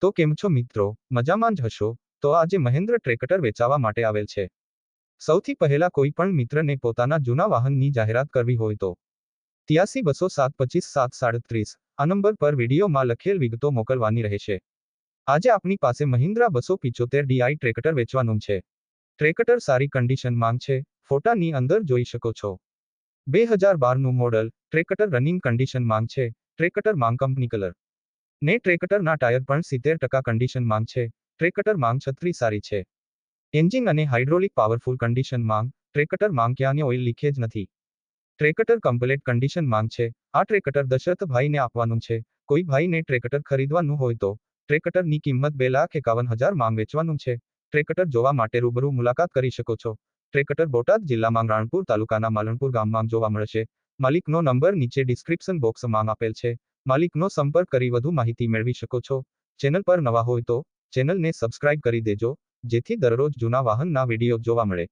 તો કેમ છો મિત્રો, મજામાં જ હશો? તો આજે મહેન્દ્ર ટ્રેક્ટર વેચાવા માટે આવેલ છે. સૌથી પહેલા કોઈ પણ મિત્રને પોતાના જૂના વાહનની જાહેરાત કરવી હોય તો 83 207 25 737 આ નંબર પર વિડીયોમાં લખેલ વિગતો મોકલવાની રહેશે. આજે આપણી પાસે મહિન્દ્રા 275 ડીઆઈ ટ્રેક્ટર વેચવાનું છે. ટ્રેક્ટર સારી કન્ડિશનમાં છે, ફોટાની અંદર જોઈ શકો છો. 2012નું મોડલ, ટ્રેક્ટર રનિંગ કન્ડિશનમાં છે, ટ્રેક્ટર માંગ કંપની કલર ને ટ્રેક્ટરના ટાયર પણ 70% કન્ડિશનમાં છે, ટ્રેક્ટર માંગ છત્રી સારી છે. એન્જિન અને હાઇડ્રોલિક પાવરફુલ કન્ડિશન માંગ, ટ્રેક્ટર માંગ ક્યાંય ઓઇલ લીકેજ નથી. ટ્રેક્ટર કમ્પ્લેટ કન્ડિશન માંગ છે. આ ટ્રેક્ટર દશરથભાઈને આપવાનું છે. કોઈ ભાઈને ટ્રેક્ટર ખરીદવાનું હોય તો ટ્રેક્ટરની કિંમત 2,51,000 માંગ વેચવાનું છે. ટ્રેક્ટર જોવા માટે રૂબરૂ મુલાકાત કરી શકો છો. ટ્રેક્ટર બોટાદ જિલ્લામાં રાણપુર તાલુકાના માલણપુર ગામમાં જોવા મળશે. માલિકનો નંબર નીચે ડિસ્ક્રિપ્શન બોક્સમાં આપેલ છે. માલિકનો સંપર્ક કરી વધુ માહિતી મેળવી શકો છો. ચેનલ પર નવા હોય તો ચેનલને સબસ્ક્રાઇબ કરી દેજો, જેથી દરરોજ જૂના વાહનના વિડીયો જોવા મળે.